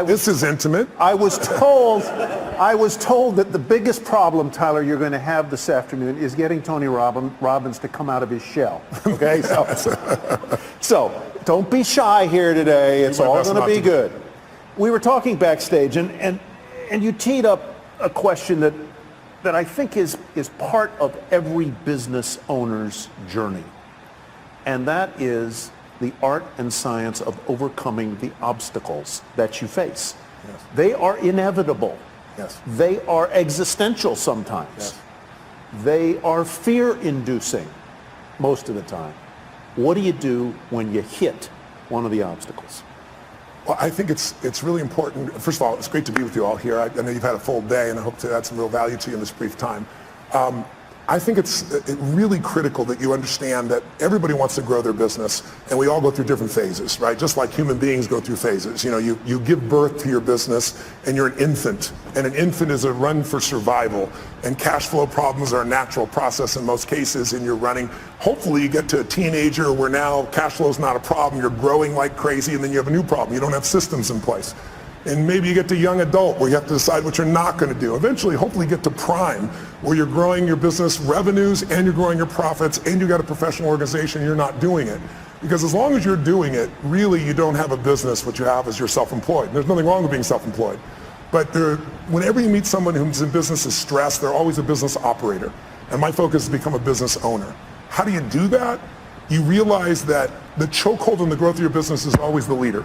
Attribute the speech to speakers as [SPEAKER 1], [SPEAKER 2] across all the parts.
[SPEAKER 1] This is intimate.
[SPEAKER 2] I was told that the biggest problem, Tyler, you're going to have this afternoon is getting Tony Robbins to come out of his shell. Okay, so don't be shy here today. It's all going to be good. We were talking backstage, and you teed up a question that I think is part of every business owner's journey, and that is the art and science of overcoming the obstacles that you face.
[SPEAKER 1] Yes.
[SPEAKER 2] They are inevitable.
[SPEAKER 1] Yes.
[SPEAKER 2] They are existential sometimes.
[SPEAKER 1] Yes.
[SPEAKER 2] They are fear-inducing most of the time. What do you do when you hit one of the obstacles?
[SPEAKER 1] Well, I think it's really important. First of all, it's great to be with you all here. I know you've had a full day, and I hope to add some real value to you in this brief time. I think it's really critical that you understand that everybody wants to grow their business, and we all go through different phases, right? Just like human beings go through phases. You know, you give birth to your business, and you're an infant, and an infant is a run for survival, and cash flow problems are a natural process in most cases, and you're running. Hopefully you get to a teenager where now cash flow is not a problem, you're growing like crazy, and then you have a new problem. You don't have systems in place. And maybe you get to young adult where you have to decide what you're not going to do. Eventually, hopefully get to prime where you're growing your business revenues and you're growing your profits and you got a professional organization and you're not doing it. Because as long as you're doing it, really you don't have a business. What you have is you're self-employed. There's nothing wrong with being self-employed. But whenever you meet someone who's in business is stressed, they're always a business operator. And my focus is to become a business owner. How do you do that? You realize that the chokehold in the growth of your business is always the leader.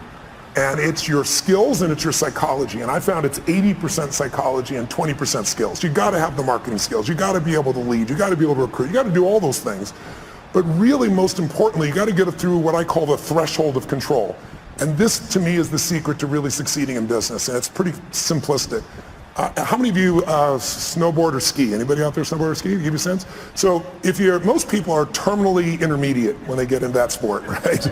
[SPEAKER 1] And it's your skills and it's your psychology. And I found it's 80% psychology and 20% skills. You got to have the marketing skills. You got to be able to lead. You got to be able to recruit. You got to do all those things. But really, most importantly, you got to get it through what I call the threshold of control. And this, to me, is the secret to really succeeding in business. And it's pretty simplistic. How many of you snowboard or ski? Anybody out there snowboard or ski? Give you a sense? So most people are terminally intermediate when they get in that sport, right?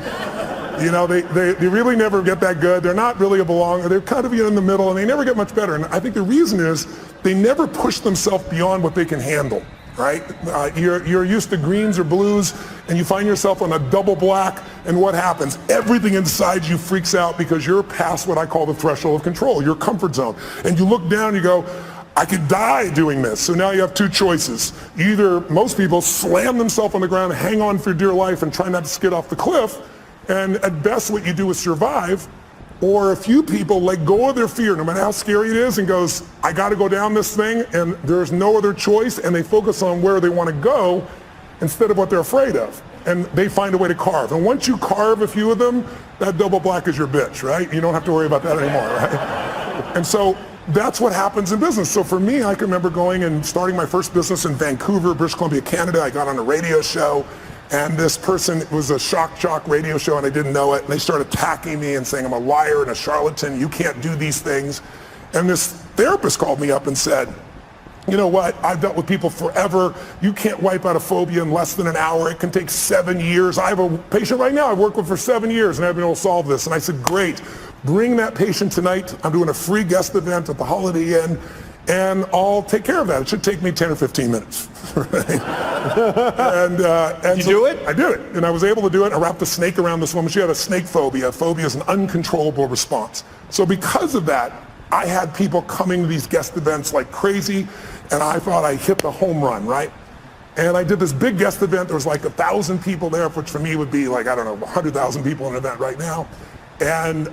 [SPEAKER 1] You know, they really never get that good. They're not really a belonger. They're kind of in the middle, and they never get much better. And I think the reason is they never push themselves beyond what they can handle, right? You're used to greens or blues, and you find yourself on a double black, and what happens? Everything inside you freaks out because you're past what I call the threshold of control, your comfort zone. And you look down, you go, I could die doing this. So now you have two choices. Either most people slam themselves on the ground, hang on for dear life, and try not to skid off the cliff, and at best what you do is survive, or a few people let go of their fear, no matter how scary it is, and goes, I got to go down this thing, and there's no other choice, and they focus on where they want to go instead of what they're afraid of. And they find a way to carve. And once you carve a few of them, that double black is your bitch, right? You don't have to worry about that anymore, right? And so that's what happens in business. So for me, I can remember going and starting my first business in Vancouver, British Columbia, Canada. I got on a radio show. And this person, it was a shock jock radio show, and I didn't know it. And they started attacking me and saying I'm a liar and a charlatan. You can't do these things. And this therapist called me up and said, you know what? I've dealt with people forever. You can't wipe out a phobia in less than an hour. It can take 7 years. I have a patient right now I've worked with for 7 years, and I've been able to solve this. And I said, great. Bring that patient tonight. I'm doing a free guest event at the Holiday Inn, and I'll take care of that. It should take me 10 or 15 minutes. Right? and
[SPEAKER 2] you
[SPEAKER 1] so
[SPEAKER 2] do it?
[SPEAKER 1] I did it, and I was able to do it. I wrapped a snake around this woman. She had a snake phobia. Phobia is an uncontrollable response. So because of that, I had people coming to these guest events like crazy, and I thought I hit the home run, right? And I did this big guest event. There was like 1,000 people there, which for me would be like, I don't know, 100,000 people in an event right now. And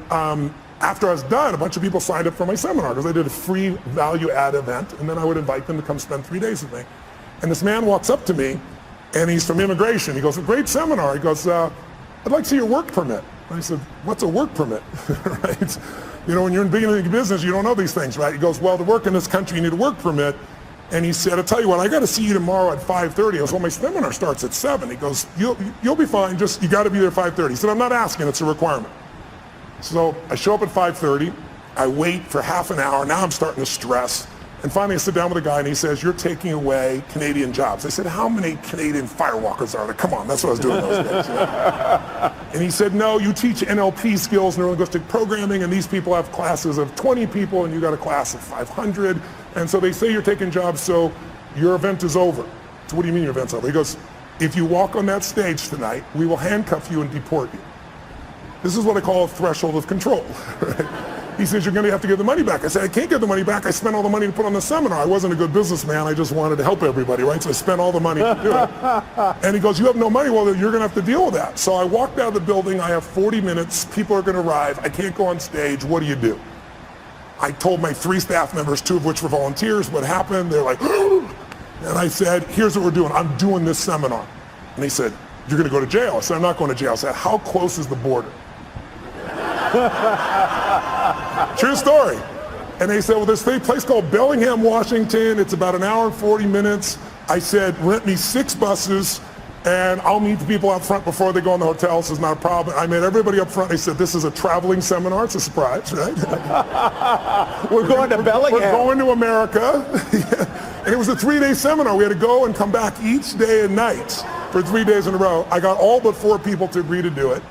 [SPEAKER 1] after I was done, a bunch of people signed up for my seminar because I did a free value-add event, and then I would invite them to come spend 3 days with me. And this man walks up to me, and he's from immigration. He goes, a great seminar. He goes, I'd like to see your work permit. And I said, what's a work permit? Right? You know, when you're in the beginning of business, you don't know these things, right? He goes, well, to work in this country, you need a work permit. And he said, I'll tell you what, I got to see you tomorrow at 5:30. I goes, well, my seminar starts at 7. He goes, you'll be fine, just you got to be there at 5:30. He said, I'm not asking, it's a requirement. So I show up at 5:30, I wait for half an hour, now I'm starting to stress. And finally I sit down with a guy and he says, you're taking away Canadian jobs. I said, how many Canadian firewalkers are there? Come on, that's what I was doing those days. And he said, no, you teach NLP skills, neuro-linguistic programming, and these people have classes of 20 people and you got a class of 500. And so they say you're taking jobs, so your event is over. So what do you mean your event's over? He goes, if you walk on that stage tonight, we will handcuff you and deport you. This is what I call a threshold of control. Right? He says, you're going to have to give the money back. I said, I can't give the money back. I spent all the money to put on the seminar. I wasn't a good businessman. I just wanted to help everybody, right? So I spent all the money to do it. And he goes, you have no money? Well, you're going to have to deal with that. So I walked out of the building. I have 40 minutes. People are going to arrive. I can't go on stage. What do you do? I told my 3 staff members, 2 of which were volunteers, what happened. They're like, and I said, here's what we're doing. I'm doing this seminar. And he said, you're going to go to jail. I said, I'm not going to jail. I said, how close is the border? True story. And they said, well, there's a place called Bellingham, Washington. It's about an hour and 40 minutes. I said, rent me 6 buses, and I'll meet the people out front before they go in the hotel. This is not a problem. I met everybody up front. They said, this is a traveling seminar. It's a surprise, right?
[SPEAKER 2] We're going to Bellingham.
[SPEAKER 1] We're going to America. And it was a 3-day seminar. We had to go and come back each day and night for 3 days in a row. I got all but 4 people to agree to do it.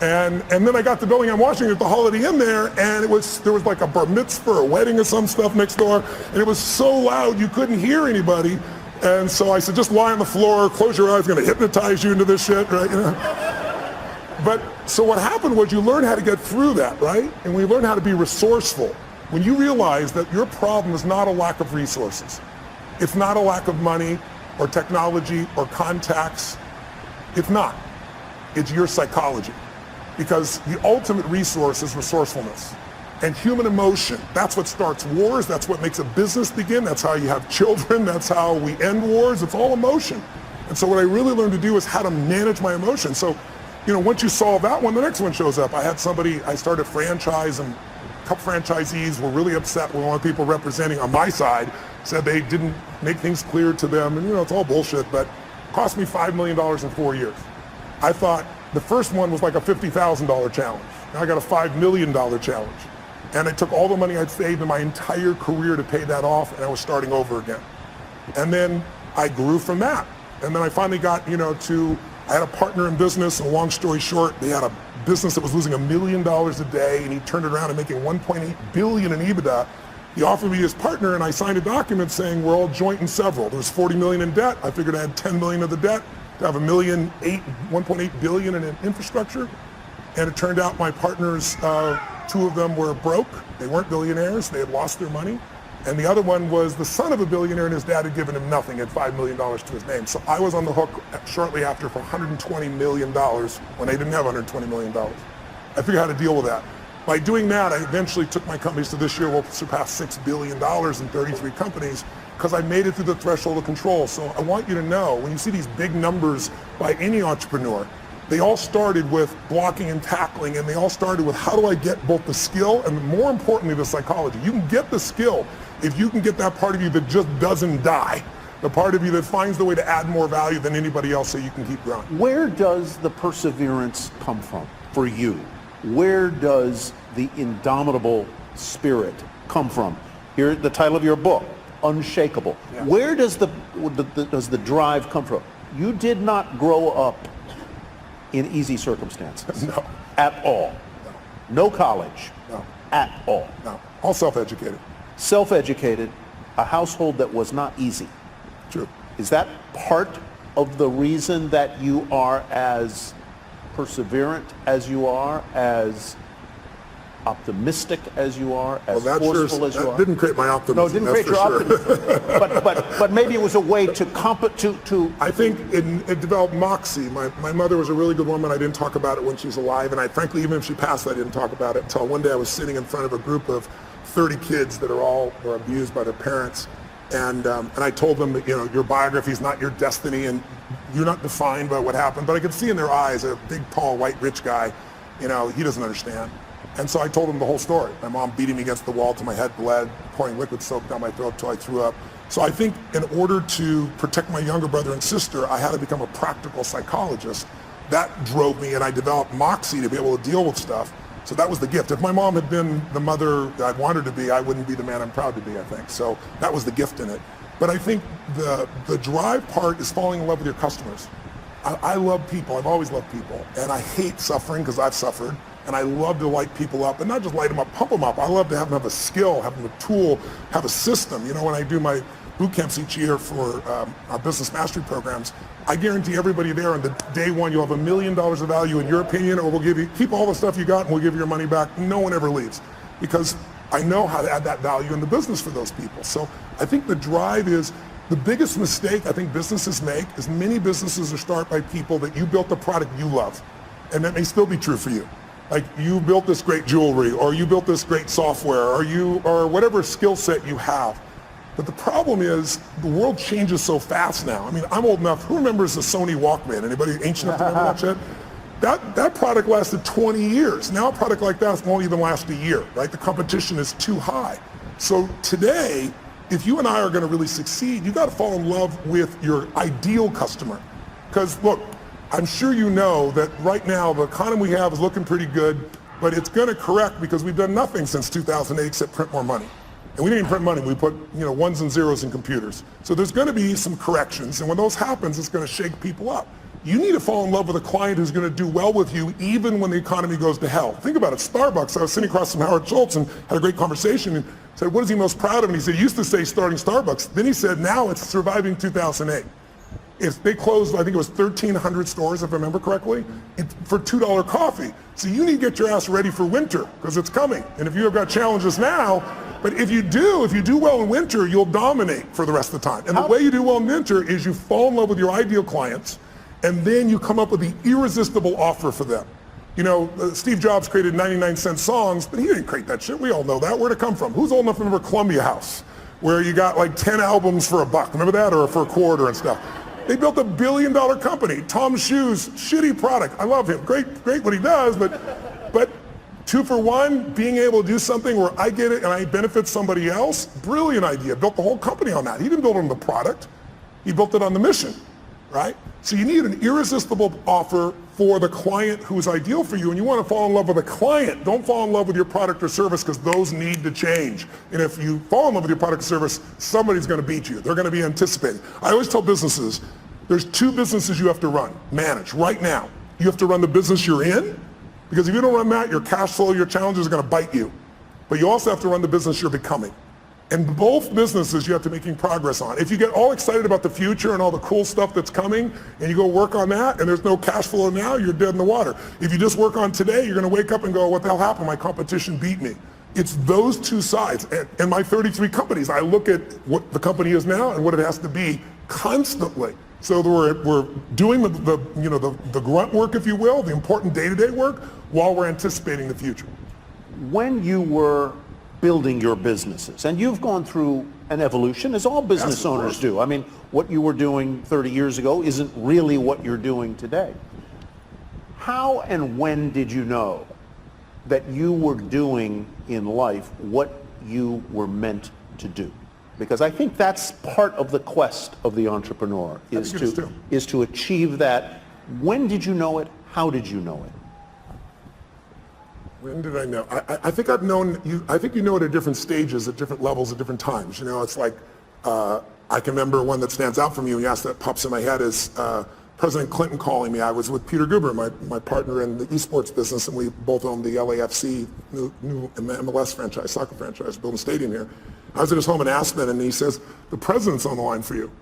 [SPEAKER 1] And then I got to Bellingham, Washington at the Holiday Inn there, and there was like a bar mitzvah or a wedding or some stuff next door, and it was so loud you couldn't hear anybody. And so I said, just lie on the floor, close your eyes, I'm going to hypnotize you into this shit, right? You know? But so what happened was you learn how to get through that, right? And we learn how to be resourceful. When you realize that your problem is not a lack of resources, it's not a lack of money or technology or contacts, it's not. It's your psychology. Because the ultimate resource is resourcefulness and human emotion. That's what starts wars. That's what makes a business begin. That's how you have children. That's how we end wars. It's all emotion. And so what I really learned to do is how to manage my emotions. So, you know, once you solve that one, the next one shows up. I had somebody, I started a franchise, and a couple franchisees were really upset when one of the people representing on my side said they didn't make things clear to them. And, you know, it's all bullshit, but it cost me $5 million in 4 years. I thought, the first one was like a $50,000 challenge. Now I got a $5 million challenge. And I took all the money I'd saved in my entire career to pay that off, and I was starting over again. And then I grew from that. And then I finally got, you know, I had a partner in business, and long story short, they had a business that was losing $1 million a day, and he turned it around and making $1.8 billion in EBITDA. He offered me his partner, and I signed a document saying we're all joint and several. There was $40 million in debt. I figured I had $10 million of the debt to have $1.8 billion in infrastructure. And it turned out my partners, 2 of them were broke. They weren't billionaires. They had lost their money. And the other one was the son of a billionaire, and his dad had given him nothing, had $5 million to his name. So I was on the hook shortly after for $120 million when they didn't have $120 million. I figured out how to deal with that. By doing that, I eventually took my companies to this year will surpass $6 billion in 33 companies, because I made it through the threshold of control. So I want you to know, when you see these big numbers by any entrepreneur, they all started with blocking and tackling, and they all started with how do I get both the skill and, more importantly, the psychology. You can get the skill if you can get that part of you that just doesn't die, the part of you that finds the way to add more value than anybody else so you can keep growing.
[SPEAKER 2] Where does the perseverance come from for you? Where does the indomitable spirit come from? Here, the title of your book, Unshakable. Yeah. Where does the drive come from? You did not grow up in easy circumstances.
[SPEAKER 1] No.
[SPEAKER 2] At all.
[SPEAKER 1] No.
[SPEAKER 2] No college.
[SPEAKER 1] No.
[SPEAKER 2] At all.
[SPEAKER 1] No. All self-educated.
[SPEAKER 2] Self-educated, a household that was not easy.
[SPEAKER 1] True.
[SPEAKER 2] Is that part of the reason that you are as perseverant as you are, as optimistic as you are, as forceful as you are?
[SPEAKER 1] That didn't create my optimism.
[SPEAKER 2] No, it didn't create your optimism. but maybe it was a way to
[SPEAKER 1] I think it developed moxie. My mother was a really good woman. I didn't talk about it when she was alive, and frankly, even if she passed, I didn't talk about it until one day I was sitting in front of a group of 30 kids that were abused by their parents, and I told them that, you know, your biography is not your destiny, and you're not defined by what happened. But I could see in their eyes, a big, tall, white, rich guy, you know, he doesn't understand. And so I told him the whole story. My mom beating me against the wall till my head bled, pouring liquid soap down my throat till I threw up. So I think in order to protect my younger brother and sister, I had to become a practical psychologist. That drove me, and I developed moxie to be able to deal with stuff. So that was the gift. If my mom had been the mother that I wanted to be, I wouldn't be the man I'm proud to be, I think. So that was the gift in it. But I think the drive part is falling in love with your customers. I love people. I've always loved people. And I hate suffering because I've suffered. And I love to light people up, and not just light them up, pump them up. I love to have them have a skill, have them a tool, have a system. You know, when I do my boot camps each year for our business mastery programs, I guarantee everybody there on the day one, you'll have $1 million of value in your opinion, or we'll give you, keep all the stuff you got and we'll give you your money back. No one ever leaves. because I know how to add that value in the business for those people. So I think the drive is the biggest mistake I think businesses make is many businesses are started by people that you built a product you love. And that may still be true for you. Like you built this great jewelry, or you built this great software, or whatever skill set you have. But the problem is the world changes so fast now. I mean, I'm old enough. Who remembers the Sony Walkman? Anybody ancient enough to remember that shit? That product lasted 20 years. Now a product like that won't even last a year, right? The competition is too high. So today, if you and I are going to really succeed, you got to fall in love with your ideal customer. Because look, I'm sure you know that right now the economy we have is looking pretty good, but it's going to correct because we've done nothing since 2008 except print more money. And we didn't even print money. We put ones and zeros in computers. So there's going to be some corrections, and when those happens, it's going to shake people up. You need to fall in love with a client who's going to do well with you even when the economy goes to hell. Think about it. Starbucks, I was sitting across from Howard Schultz and had a great conversation and said, what is he most proud of? And he said, he used to say starting Starbucks. Then he said, now it's surviving 2008. If they closed, I think it was 1,300 stores, if I remember correctly, for $2 coffee. So you need to get your ass ready for winter because it's coming. And if you have got challenges now, but if you do well in winter, you'll dominate for the rest of the time. And the way you do well in winter is you fall in love with your ideal clients, and then you come up with the irresistible offer for them. Steve Jobs created 99-cent songs, but he didn't create that shit. We all know that. Where'd it come from? Who's old enough to remember Columbia House, where you got like 10 albums for $1? Remember that? Or for a quarter and stuff. They built $1 billion company. Tom's Shoes, shitty product. I love him. Great what he does, but 2 for 1, being able to do something where I get it and I benefit somebody else, brilliant idea. Built the whole company on that. He didn't build it on the product. He built it on the mission, right? So you need an irresistible offer for the client who's ideal for you, and you want to fall in love with a client. Don't fall in love with your product or service because those need to change. And if you fall in love with your product or service, somebody's going to beat you. They're going to be anticipating. I always tell businesses, there's 2 businesses you have to manage right now. You have to run the business you're in, because if you don't run that, your cash flow, your challenges are going to bite you. But you also have to run the business you're becoming. And both businesses you have to be making progress on. If you get all excited about the future and all the cool stuff that's coming, and you go work on that, and there's no cash flow now, you're dead in the water. If you just work on today, you're going to wake up and go, what the hell happened? My competition beat me. It's those 2 sides. And my 33 companies, I look at what the company is now and what it has to be constantly. So we're doing the grunt work, if you will, the important day-to-day work, while we're anticipating the future.
[SPEAKER 2] When you were building your businesses, and you've gone through an evolution, as all business owners do. I mean, what you were doing 30 years ago isn't really what you're doing today. How and when did you know that you were doing in life what you were meant to do? Because I think that's part of the quest of the entrepreneur, is to achieve that. When did you know it? How did you know it?
[SPEAKER 1] When did I know? I think I've known you. I think you know it at different stages, at different levels, at different times. It's like I can remember one that stands out from you. And you asked that pops in my head is President Clinton calling me. I was with Peter Guber, my partner in the esports business, and we both owned the LAFC new MLS franchise, soccer franchise, building a stadium here. I was at his home in Aspen, and he says, the president's on the line for you.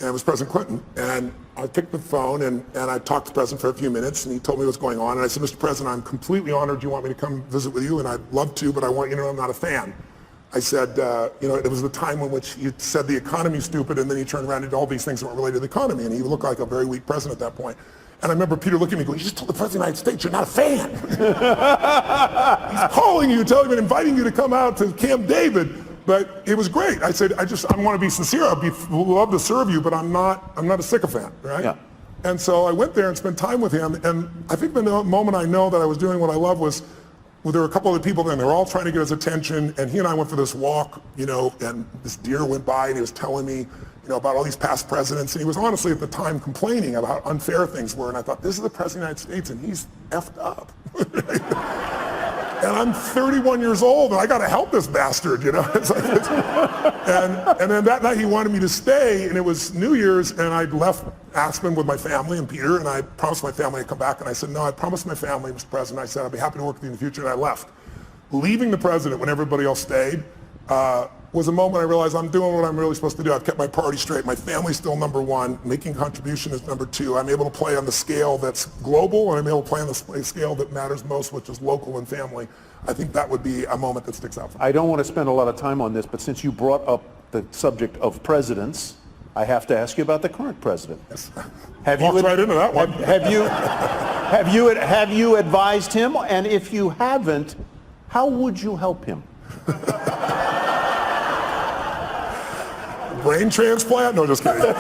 [SPEAKER 1] And it was President Clinton. And I picked the phone, and I talked to the president for a few minutes, and he told me what's going on. And I said, Mr. President, I'm completely honored you want me to come visit with you, and I'd love to, but I want you to know I'm not a fan. I said, it was the time in which you said the economy's stupid, and then you turned around and did all these things that weren't related to the economy, and he looked like a very weak president at that point. And I remember Peter looking at me going, you just told the President of the United States you're not a fan. He's calling you, telling you, and inviting you to come out to Camp David. But it was great. I said, I want to be sincere. I'd love to serve you, but I'm not a sycophant, right? Yeah. And so I went there and spent time with him. And I think the moment I know that I was doing what I love was, there were a couple other people there, and they were all trying to get his attention. And he and I went for this walk, and this deer went by, and he was telling me, about all these past presidents. And he was honestly at the time complaining about how unfair things were. And I thought, this is the President of the United States, and he's effed up. And I'm 31 years old, and I got to help this bastard, and then that night he wanted me to stay, and it was New Year's, and I left Aspen with my family and Peter, and I promised my family I'd come back, and I said, no, I promised my family, Mr. President, I said I'd be happy to work with you in the future, and I left. Leaving the president when everybody else stayed, was a moment I realized I'm doing what I'm really supposed to do. I've kept my priorities straight. My family's still number one. Making contribution is number two. I'm able to play on the scale that's global, and I'm able to play on the scale that matters most, which is local and family. I think that would be a moment that sticks out for me.
[SPEAKER 2] I don't want to spend a lot of time on this, but since you brought up the subject of presidents, I have to ask you about the current president.
[SPEAKER 1] Yes.
[SPEAKER 2] Have
[SPEAKER 1] Walked right into that one.
[SPEAKER 2] Have you advised him? And if you haven't, how would you help him?
[SPEAKER 1] Brain transplant? No, just kidding. Look,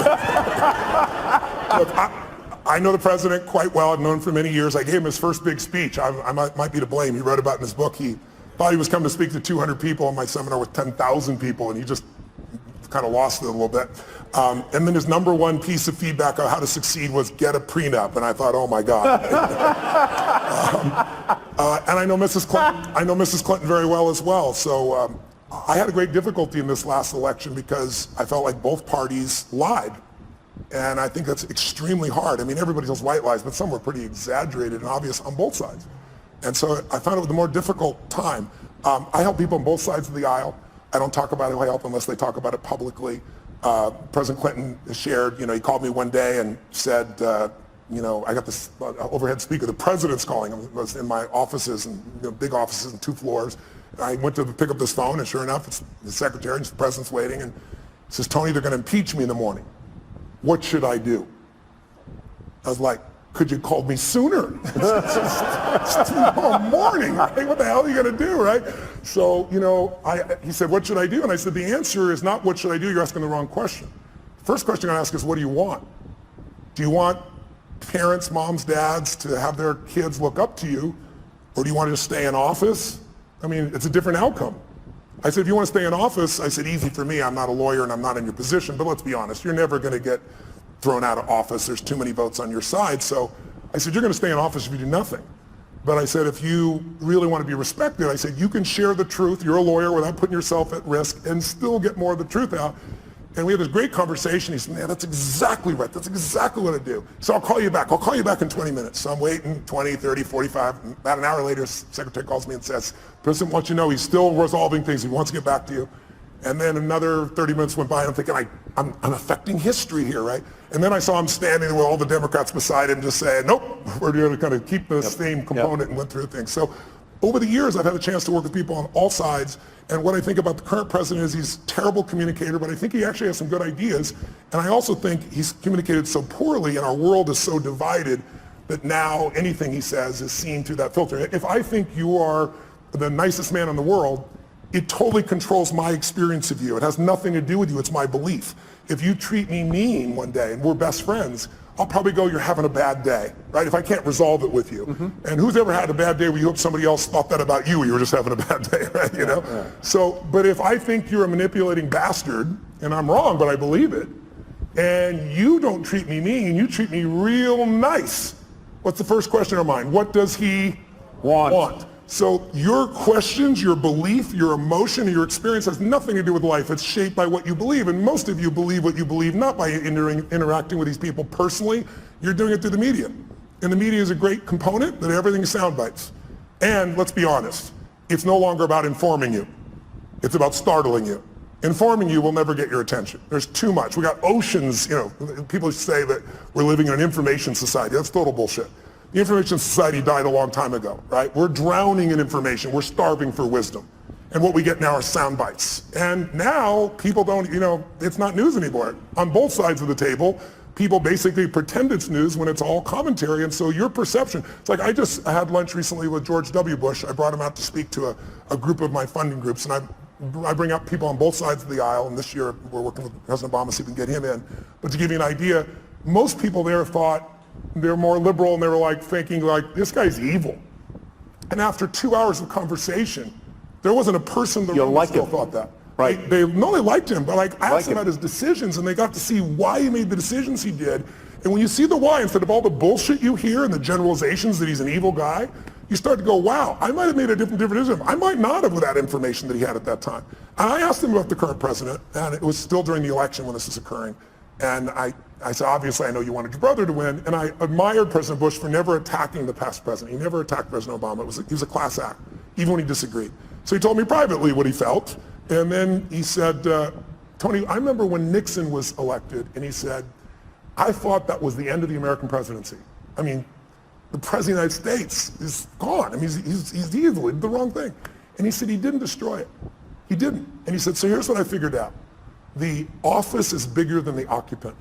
[SPEAKER 1] I know the president quite well. I've known him for many years. I gave him his first big speech. I might be to blame. He wrote about it in his book. He thought he was coming to speak to 200 people in my seminar with 10,000 people, and he just kind of lost it a little bit. And then his number one piece of feedback on how to succeed was get a prenup. And I thought, oh my God. And I know Mrs. Clinton. I know Mrs. Clinton very well as well. So I had a great difficulty in this last election because I felt like both parties lied. And I think that's extremely hard. I mean, everybody tells white lies, but some were pretty exaggerated and obvious on both sides. And so I found it was the more difficult time. I help people on both sides of the aisle. I don't talk about who I help unless they talk about it publicly. President Clinton shared, he called me one day and said, I got this overhead speaker, the president's calling him. It was in my offices, and big offices and 2 floors. I went to pick up this phone, and sure enough, it's the secretary, and the president's waiting, and he says, Tony, they're going to impeach me in the morning. What should I do? I was like, could you call me sooner? It's tomorrow morning, right? What the hell are you going to do, right? So, he said, what should I do? And I said, the answer is not what should I do, you're asking the wrong question. First question I'm going to ask is, what do you want? Do you want parents, moms, dads to have their kids look up to you, or do you want to just stay in office? I mean, it's a different outcome. I said, if you want to stay in office, I said, easy for me, I'm not a lawyer and I'm not in your position, but let's be honest, you're never going to get thrown out of office. There's too many votes on your side. So I said, you're going to stay in office if you do nothing. But I said, if you really want to be respected, I said, you can share the truth, you're a lawyer, without putting yourself at risk, and still get more of the truth out. And we had this great conversation. He said, man, that's exactly right. That's exactly what I do. So I'll call you back. I'll call you back in 20 minutes. So I'm waiting 20, 30, 45. About an hour later, the secretary calls me and says, President wants you to know he's still resolving things. He wants to get back to you. And then another 30 minutes went by, and I'm thinking, I'm affecting history here, right? And then I saw him standing with all the Democrats beside him just saying, nope, we're going to kind of keep the same component and went through things. So over the years, I've had a chance to work with people on all sides. And what I think about the current president is he's a terrible communicator, but I think he actually has some good ideas. And I also think he's communicated so poorly, and our world is so divided that now anything he says is seen through that filter. If I think you are the nicest man in the world, it totally controls my experience of you. It has nothing to do with you. It's my belief. If you treat me mean one day and we're best friends, I'll probably go, you're having a bad day, right? If I can't resolve it with you. And who's ever had a bad day where you hope somebody else thought that about you, or you were just having a bad day, right? So, but if I think you're a manipulating bastard, and I'm wrong, but I believe it, and you don't treat me mean, you treat me real nice, what's the first question in our mind? What does he want? So your questions, your belief, your emotion, your experience has nothing to do with life. It's shaped by what you believe. And most of you believe what you believe not by interacting with these people personally. You're doing it through the media. And the media is a great component, but everything is sound bites. And let's be honest, it's no longer about informing you. It's about startling you. Informing you will never get your attention. There's too much. We got oceans, people say that we're living in an information society. That's total bullshit. The information society died a long time ago, right? We're drowning in information. We're starving for wisdom. And what we get now are sound bites. And now people don't, it's not news anymore. On both sides of the table, people basically pretend it's news when it's all commentary. And so your perception, it's like I had lunch recently with George W. Bush. I brought him out to speak to a group of my funding groups. And I bring up people on both sides of the aisle. And this year we're working with President Obama to see if we can get him in. But to give you an idea, most people there thought, they're more liberal, and they were thinking this guy's evil. And after 2 hours of conversation, there wasn't a person in the room that still thought that.
[SPEAKER 2] Right.
[SPEAKER 1] They liked him, but I asked him about his decisions, and they got to see why he made the decisions he did. And when you see the why, instead of all the bullshit you hear and the generalizations that he's an evil guy, you start to go, wow, I might have made a different decision. I might not have with that information that he had at that time. And I asked him about the current president, and it was still during the election when this was occurring. And I said, obviously, I know you wanted your brother to win. And I admired President Bush for never attacking the past president. He never attacked President Obama. He was a class act, even when he disagreed. So he told me privately what he felt. And then he said, Tony, I remember when Nixon was elected, and he said, I thought that was the end of the American presidency. I mean, the President of the United States is gone. I mean, he's evil, he did the wrong thing. And he said he didn't destroy it. He didn't. And he said, so here's what I figured out. The office is bigger than the occupant.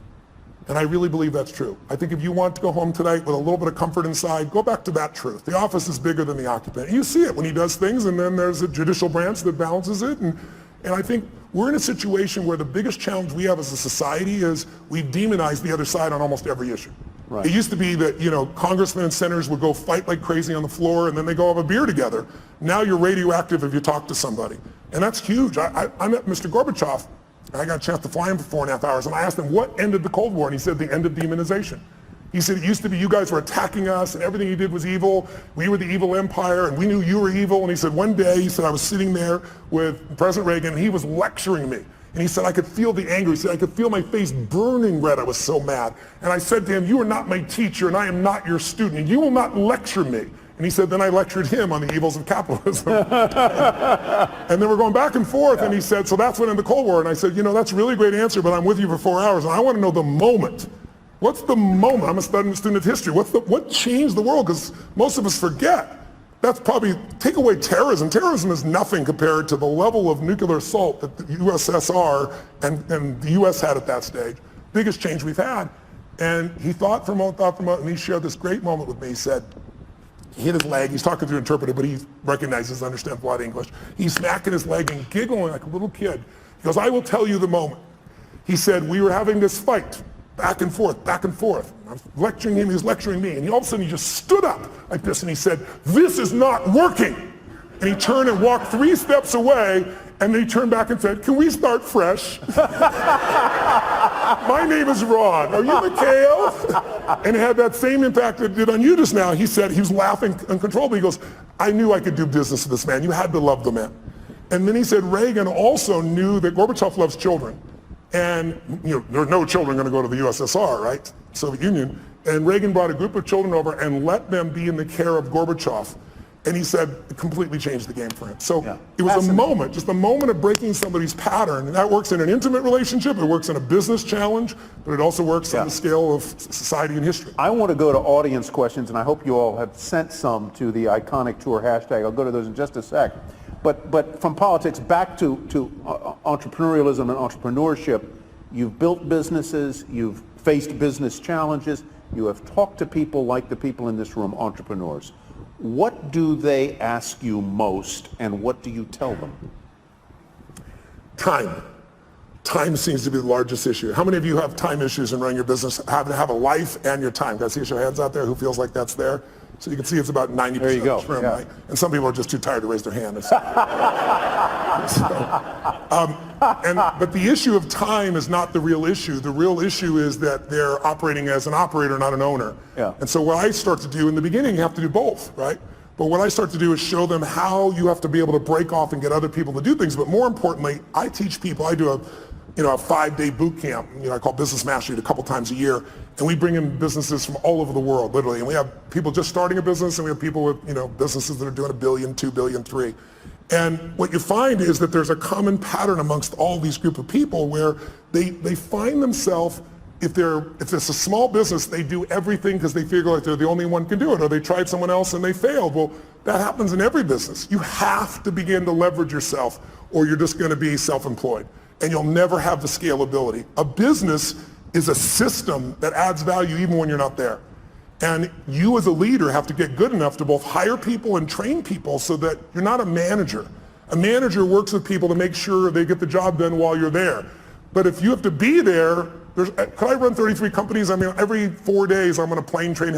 [SPEAKER 1] And I really believe that's true. I think if you want to go home tonight with a little bit of comfort inside, go back to that truth. The office is bigger than the occupant. And you see it when he does things, and then there's a judicial branch that balances it. And I think we're in a situation where the biggest challenge we have as a society is we demonize the other side on almost every issue.
[SPEAKER 2] Right.
[SPEAKER 1] It used to be that, congressmen and senators would go fight like crazy on the floor, and then they go have a beer together. Now you're radioactive if you talk to somebody. And that's huge. I met Mr. Gorbachev. I got a chance to fly him for 4.5 hours, and I asked him what ended the Cold War, and he said the end of demonization. He said it used to be you guys were attacking us, and everything you did was evil. We were the evil empire, and we knew you were evil. And he said one day, he said I was sitting there with President Reagan, and he was lecturing me. And he said I could feel the anger. He said I could feel my face burning red. I was so mad. And I said to him, you are not my teacher, and I am not your student, and you will not lecture me. And he said, then I lectured him on the evils of capitalism. And then we're going back and forth, and he said, so that's when in the Cold War. And I said, that's a really great answer, but I'm with you for 4 hours, and I want to know the moment. What's the moment? I'm a student of history. What changed the world? Because most of us forget. That's probably, take away terrorism. Terrorism is nothing compared to the level of nuclear assault that the USSR and the US had at that stage. Biggest change we've had. And he thought for a moment, and he shared this great moment with me. He said, he hit his leg, he's talking through an interpreter, but he recognizes, understands a lot of English. He's smacking his leg and giggling like a little kid. He goes, I will tell you the moment. He said, we were having this fight, back and forth, back and forth. I was lecturing him, he was lecturing me, and all of a sudden he just stood up like this, and he said, this is not working. And he turned and walked 3 steps away, and then he turned back and said, can we start fresh? My name is Ron. Are you Mikhail? And it had that same impact that it did on you just now. He said, he was laughing uncontrollably. He goes, I knew I could do business with this man. You had to love the man. And then he said, Reagan also knew that Gorbachev loves children. And there were no children going to go to the USSR, right? Soviet Union. And Reagan brought a group of children over and let them be in the care of Gorbachev. And he said it completely changed the game for him. So it was a moment, just a moment of breaking somebody's pattern. And that works in an intimate relationship, it works in a business challenge, but it also works on the scale of society and history.
[SPEAKER 2] I want to go to audience questions, and I hope you all have sent some to the Iconic Tour hashtag. I'll go to those in just a sec. But from politics back to entrepreneurialism and entrepreneurship, you've built businesses, you've faced business challenges, you have talked to people like the people in this room, entrepreneurs. What do they ask you most, and what do you tell them?
[SPEAKER 1] Time. Time seems to be the largest issue. How many of you have time issues in running your business? Have a life and your time? Guys, see your hands out there who feels like that's there? So you can see it's about 90%
[SPEAKER 2] there you go.
[SPEAKER 1] of this room,
[SPEAKER 2] Yeah.
[SPEAKER 1] right? And some people are just too tired to raise their hand. But the issue of time is not the real issue. The real issue is that they're operating as an operator, not an owner.
[SPEAKER 2] Yeah.
[SPEAKER 1] And so what I start to do in the beginning, you have to do both, right? But what I start to do is show them how you have to be able to break off and get other people to do things. But more importantly, I teach people, I do a 5-day boot camp, I call Business Mastery, a couple times a year. And we bring in businesses from all over the world, literally. And we have people just starting a business, and we have people with, businesses that are doing $1 billion, $2 billion, $3 billion. And what you find is that there's a common pattern amongst all these group of people where they find themselves, if it's a small business, they do everything because they figure like they're the only one can do it, or they tried someone else and they failed. Well, that happens in every business. You have to begin to leverage yourself, or you're just going to be self-employed. And you'll never have the scalability. A business is a system that adds value even when you're not there. And you as a leader have to get good enough to both hire people and train people so that you're not a manager. A manager works with people to make sure they get the job done while you're there. But if you have to be there, could I run 33 companies? I mean, every 4 days I'm on a plane, train,